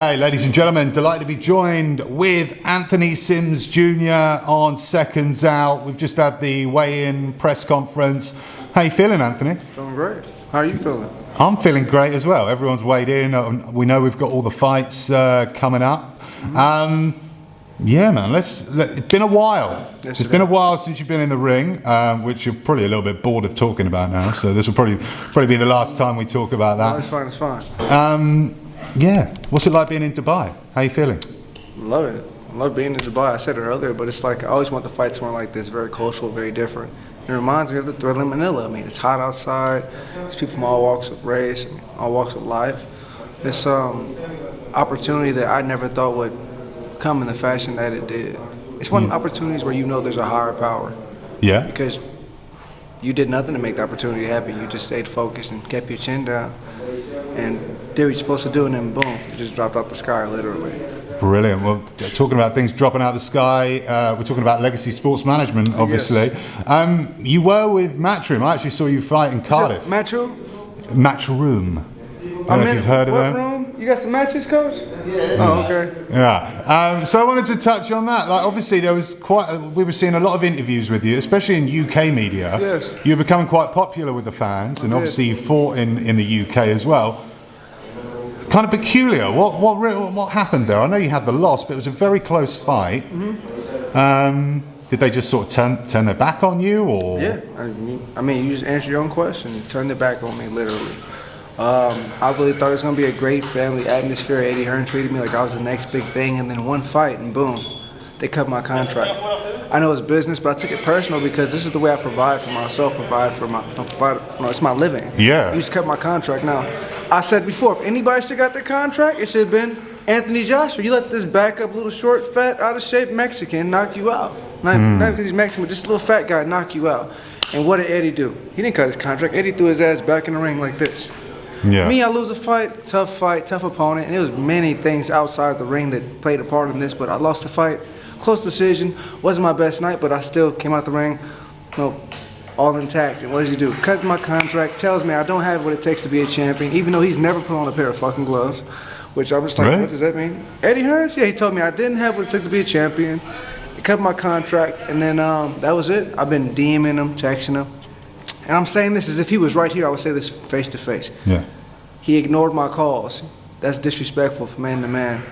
Hey, ladies and gentlemen, delighted to be joined with Anthony Sims Jr. on Seconds Out. We've just had the weigh-in press conference. How you feeling, Anthony? Feeling great. How are you feeling? I'm feeling great as well. Everyone's weighed in. We know we've got all the fights coming up. Yeah, man. It's been a while. Yes, It's been a while since you've been in the ring, which you're probably a little bit bored of talking about now. So this will probably be the last time we talk about that. No, it's fine. It's fine. Yeah. What's it like being in Dubai? How you feeling? Love it. I love being in Dubai. I said it earlier, but it's like I always want to fight somewhere like this. Very cultural, very different. It reminds me of the Thriller in Manila. I mean, it's hot outside. There's people from all walks of race, all walks of life. This opportunity that I never thought would come in the fashion that it did. It's one of the opportunities where you know there's a higher power. Yeah. Because you did nothing to make the opportunity happen. You just stayed focused and kept your chin down and did what you're supposed to do, and then boom, it just dropped out the sky, literally. Brilliant. Well, talking about things dropping out of the sky, we're talking about Legacy Sports Management, obviously. Yes. You were with Matchroom. I actually saw you fight in Cardiff. Matchroom? Matchroom. I don't know if you've heard of them. Room? You got some matches, coach? Yeah. Oh, okay. Yeah. So I wanted to touch on that. Like, obviously, there was we were seeing a lot of interviews with you, especially in UK media. Yes. You're becoming quite popular with the fans, and obviously you fought in the UK as well. Kind of peculiar. What happened there? I know you had the loss, but it was a very close fight. Did they just sort of turn their back on you, or? Yeah. I mean, you just answered your own question. You turned their back on me, literally. I really thought it was going to be a great family atmosphere. Eddie Hearn treated me like I was the next big thing, and then one fight, and boom, they cut my contract. I know it's business, but I took it personal because this is the way I provide for myself, it's my living. Yeah. You just cut my contract. Now, I said before, if anybody should have got the contract, it should have been Anthony Joshua. You let this back up, little short, fat, out of shape Mexican knock you out. Not because he's Mexican, but just a little fat guy knock you out. And what did Eddie do? He didn't cut his contract. Eddie threw his ass back in the ring like this. Yeah. Me, I lose a fight, tough opponent, and there was many things outside the ring that played a part in this, but I lost the fight. Close decision. Wasn't my best night, but I still came out the ring, all intact. And what does he do? Cuts my contract, tells me I don't have what it takes to be a champion, even though he's never put on a pair of fucking gloves, which I'm just like, What does that mean? Eddie Hearn? Yeah, he told me I didn't have what it took to be a champion. He cut my contract, and then that was it. I've been DMing him, texting him. And I'm saying this as if he was right here. I would say this face to face. Yeah. He ignored my calls. That's disrespectful from man to man.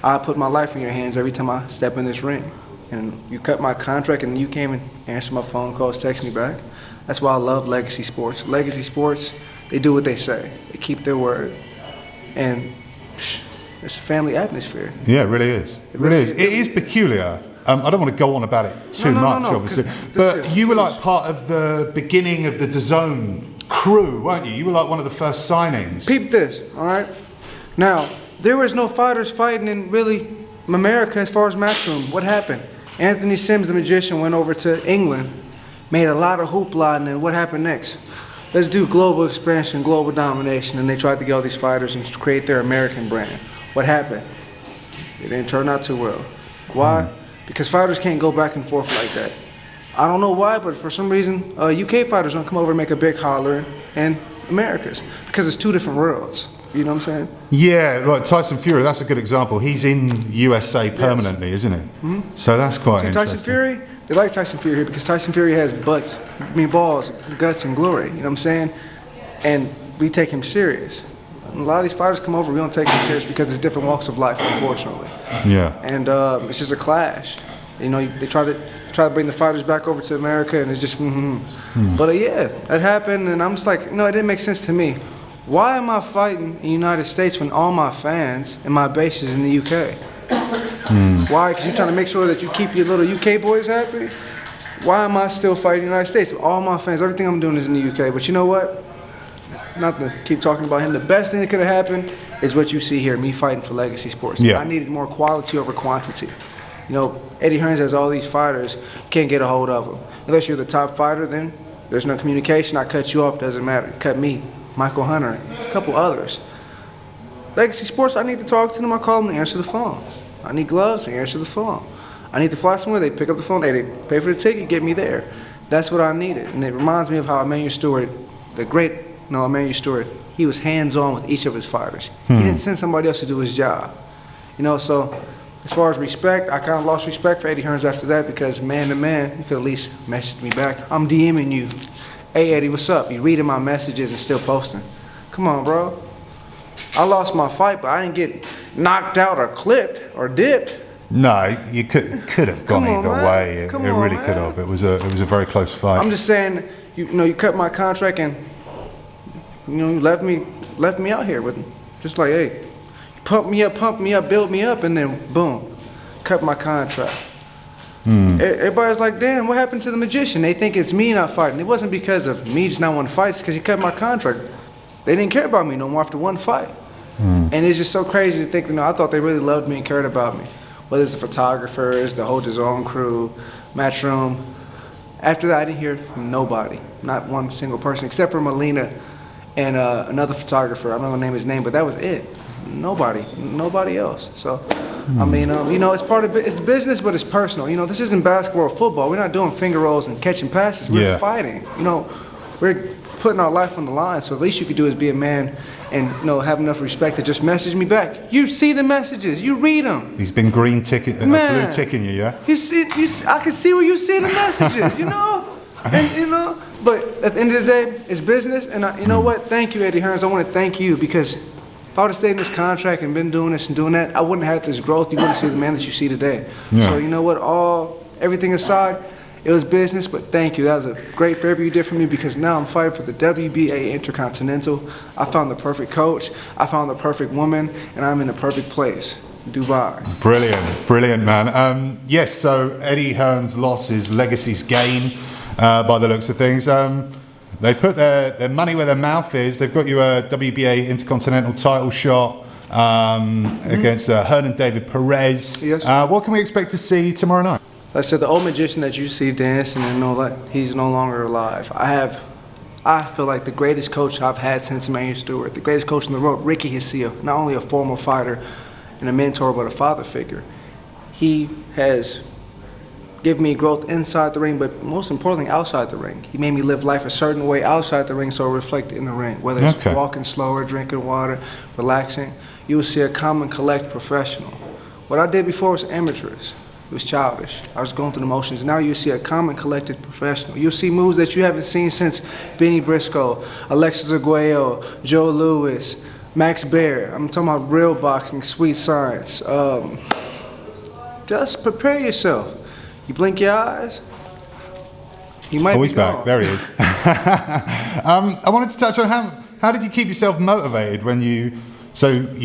I put my life in your hands every time I step in this ring. And you cut my contract and you came and answered my phone calls, text me back. That's why I love Legacy Sports. Legacy Sports, they do what they say. They keep their word. And it's a family atmosphere. Yeah, it really is. It really is. It is peculiar. I don't want to go on about it too much, obviously. But you were like part of the beginning of the DAZN crew, weren't you? You were like one of the first signings. Peep this, all right? Now, there was no fighters fighting in really America as far as Matchroom. What happened? Anthony Sims, the magician, went over to England, made a lot of hoopla, and then what happened next? Let's do global expansion, global domination, and they tried to get all these fighters and create their American brand. What happened? It didn't turn out too well. Why? Because fighters can't go back and forth like that. I don't know why, but for some reason, UK fighters don't come over and make a big holler in Americas because it's two different worlds. You know what I'm saying? Yeah, like Tyson Fury, that's a good example. He's in USA permanently, isn't he? So that's quite interesting. Tyson Fury, they like Tyson Fury here because Tyson Fury has balls, guts, and glory. You know what I'm saying? And we take him serious. And a lot of these fighters come over, we don't take them serious because it's different walks of life, unfortunately. Yeah. And it's just a clash. You know, they try to bring the fighters back over to America, and it's just But yeah, that happened, and I'm just like, it didn't make sense to me. Why am I fighting in the United States when all my fans and my base is in the UK? Why? Because you're trying to make sure that you keep your little UK boys happy? Why am I still fighting in the United States? All my fans, everything I'm doing is in the UK. But you know what? Not to keep talking about him. The best thing that could have happened is what you see here, me fighting for Legacy Sports. Yeah. I needed more quality over quantity. Eddie Hearn has all these fighters, can't get a hold of them. Unless you're the top fighter, then there's no communication. I cut you off, doesn't matter. Cut me, Michael Hunter, a couple others. Legacy Sports, I need to talk to them. I call them, they answer the phone. I need gloves, they answer the phone. I need to fly somewhere, they pick up the phone, they pay for the ticket, get me there. That's what I needed. And it reminds me of how Emmanuel Stewart, the great no, Emmanuel Stewart, he was hands-on with each of his fighters. He didn't send somebody else to do his job. You know, so as far as respect, I kind of lost respect for Eddie Hearns after that because man to man, you could at least message me back. I'm DMing you. Hey, Eddie, what's up? You reading my messages and still posting. Come on, bro. I lost my fight, but I didn't get knocked out or clipped or dipped. No, you could have gone either way. It really could have. It was a very close fight. I'm just saying, you know, you cut my contract and you know, you left me out here with just like, hey, pump me up, build me up, and then boom, cut my contract. Everybody's like, damn, what happened to the magician? They think it's me not fighting. It wasn't because of me just not wanting to fight. It's because he cut my contract. They didn't care about me no more after one fight. And it's just so crazy to think, you know, I thought they really loved me and cared about me. Whether it's the photographers, the whole DAZN crew, Matchroom. After that, I didn't hear from nobody, not one single person, except for Molina and another photographer. I'm not gonna name his name, but that was it. Nobody else. So, I mean, you know, it's part of it's business, but it's personal. You know, this isn't basketball or football. We're not doing finger rolls and catching passes. We're fighting. You know, we're putting our life on the line. So the least you could do is be a man and, you know, have enough respect to just message me back. You see the messages. You read them. He's been blue ticking you, yeah? I can see where you see the messages, you know? And, you know, but at the end of the day, it's business. And you know what? Thank you, Eddie Hearns. I want to thank you because if I would have stayed in this contract and been doing this and doing that, I wouldn't have had this growth. You wouldn't see the man that you see today. Yeah. So you know what? Everything aside, it was business, but thank you. That was a great favor you did for me because now I'm fighting for the WBA Intercontinental. I found the perfect coach. I found the perfect woman, and I'm in the perfect place, Dubai. Brilliant, man. Yes, so Eddie Hearns' loss is legacy's gain by the looks of things. They put their money where their mouth is. They've got you a WBA Intercontinental title shot against Hearn and David Perez. Yes. What can we expect to see tomorrow night? Like I said, the old magician that you see dancing and know that he's no longer alive. I feel like the greatest coach I've had since Emmanuel Stewart, the greatest coach in the world, Ricky Hassia, not only a former fighter and a mentor, but a father figure. He has given me growth inside the ring, but most importantly, outside the ring. He made me live life a certain way outside the ring so it reflected in the ring. Whether it's walking slower, drinking water, relaxing, you will see a common, collect professional. What I did before was amateurish. It was childish. I was going through the motions. Now you see a common, collected professional. You'll see moves that you haven't seen since Benny Briscoe, Alexis Arguello, Joe Louis, Max Baer. I'm talking about real boxing, sweet science. Just prepare yourself. You blink your eyes, you might be gone. Back. There he is. I wanted to touch on how did you keep yourself motivated when you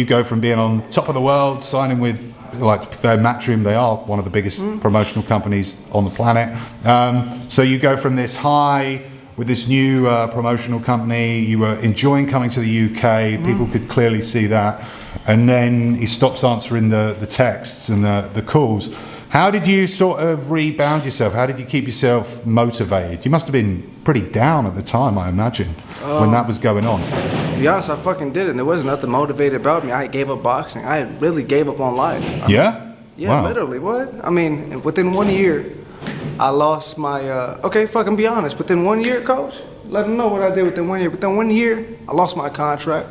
go from being on top of the world, signing with, like, to be fair, Matchroom, they are one of the biggest promotional companies on the planet. So you go from this high with this new promotional company, you were enjoying coming to the UK, people could clearly see that, and then he stops answering the texts and the calls. How did you sort of rebound yourself? How did you keep yourself motivated? You must have been pretty down at the time, I imagine, when that was going on. To be honest, I fucking did it. There wasn't nothing motivated about me. I gave up boxing. I really gave up on life. Yeah? Yeah, literally. What? I mean, within 1 year, I lost my, okay, fucking be honest. Within 1 year, coach, let them know what I did within 1 year. Within 1 year, I lost my contract.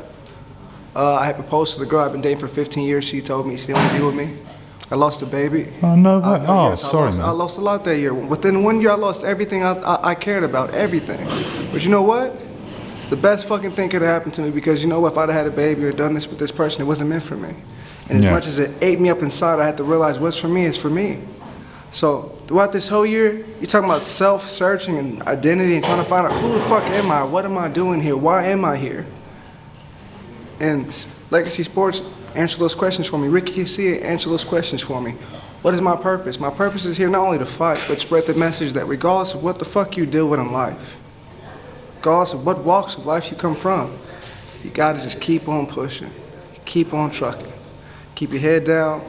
I had proposed to the girl I've been dating for 15 years. She told me she didn't want to be with me. I lost a baby. Oh, no way. Yes, sorry, man. I lost a lot that year. Within 1 year, I lost everything I cared about, everything. But you know what? It's the best fucking thing could have happened to me because, you know what, if I'd have had a baby or done this with this person, it wasn't meant for me. And as much as it ate me up inside, I had to realize what's for me is for me. So throughout this whole year, you're talking about self-searching and identity and trying to find out who the fuck am I? What am I doing here? Why am I here? And Legacy Sports, answer those questions for me. Ricky Hassia, answer those questions for me. What is my purpose? My purpose is here not only to fight, but spread the message that regardless of what the fuck you deal with in life, regardless of what walks of life you come from, you gotta just keep on pushing, keep on trucking, keep your head down,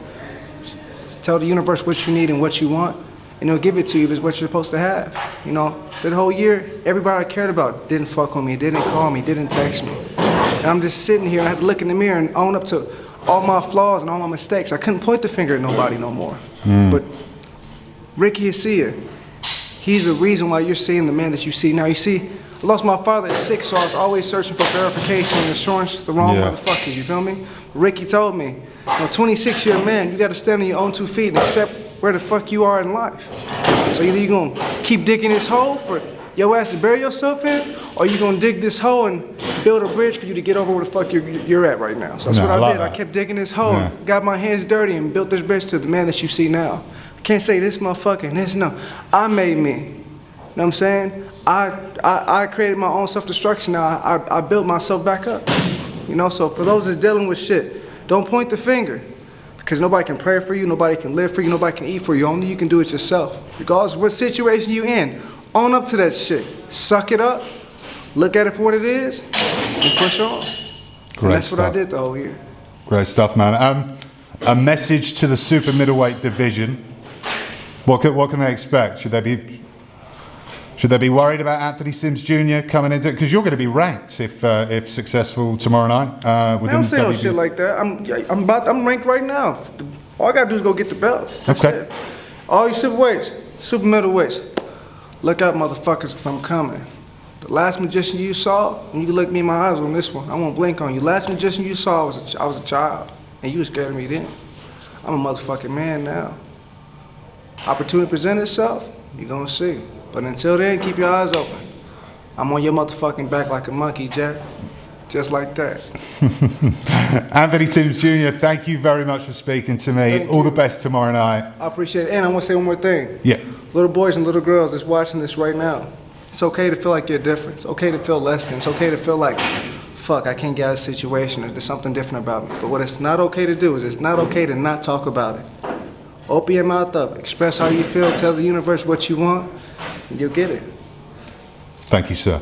tell the universe what you need and what you want, and it'll give it to you if it's what you're supposed to have. You know, that whole year, everybody I cared about didn't fuck with me, didn't call me, didn't text me. And I'm just sitting here and I had to look in the mirror and own up to all my flaws and all my mistakes. I couldn't point the finger at nobody no more. But Ricky Hassia, he's the reason why you're seeing the man that you see now. You see, I lost my father at 6, so I was always searching for verification and insurance, the wrong motherfuckers, you feel me? Ricky told me, you know, 26-year man, you gotta stand on your own 2 feet and accept where the fuck you are in life. So either you gonna keep digging this hole for your ass to bury yourself in, or you gonna dig this hole and build a bridge for you to get over where the fuck you're at right now. So that's what I did. I kept digging this hole, got my hands dirty, and built this bridge to the man that you see now. I can't say this motherfucker and this, no. I made me. You know what I'm saying? I created my own self-destruction. Now I built myself back up. You know, so for those that's dealing with shit, don't point the finger. Because nobody can pray for you, nobody can live for you, nobody can eat for you. Only you can do it yourself. Regardless of what situation you in, own up to that shit. Suck it up, look at it for what it is, and push on. Great that's stuff. what I did the whole year. Great stuff, man. A message to the super middleweight division. What can they expect? Should they be worried about Anthony Sims Jr. coming into it? Because you're going to be ranked if successful tomorrow night. Man, don't say no shit like that. I'm ranked right now. All I gotta do is go get the belt. That's it. All you super middleweights, look out, motherfuckers, because I'm coming. The last magician you saw, and you can look me in my eyes on this one, I won't blink on you. Last magician you saw, I was a child, and you was scared of me then. I'm a motherfucking man now. Opportunity present itself, you're gonna see. But until then, keep your eyes open. I'm on your motherfucking back like a monkey, Jack. Just like that. Anthony Sims Jr., thank you very much for speaking to me. All the best tomorrow night. I appreciate it. And I want to say one more thing. Yeah. Little boys and little girls that's watching this right now, it's okay to feel like you're different. It's okay to feel less than. It's okay to feel like, fuck, I can't get out of the situation, or there's something different about me. But what it's not okay to do is it's not okay to not talk about it. Open your mouth up. Express how you feel. Tell the universe what you want. You'll get it. Thank you, sir.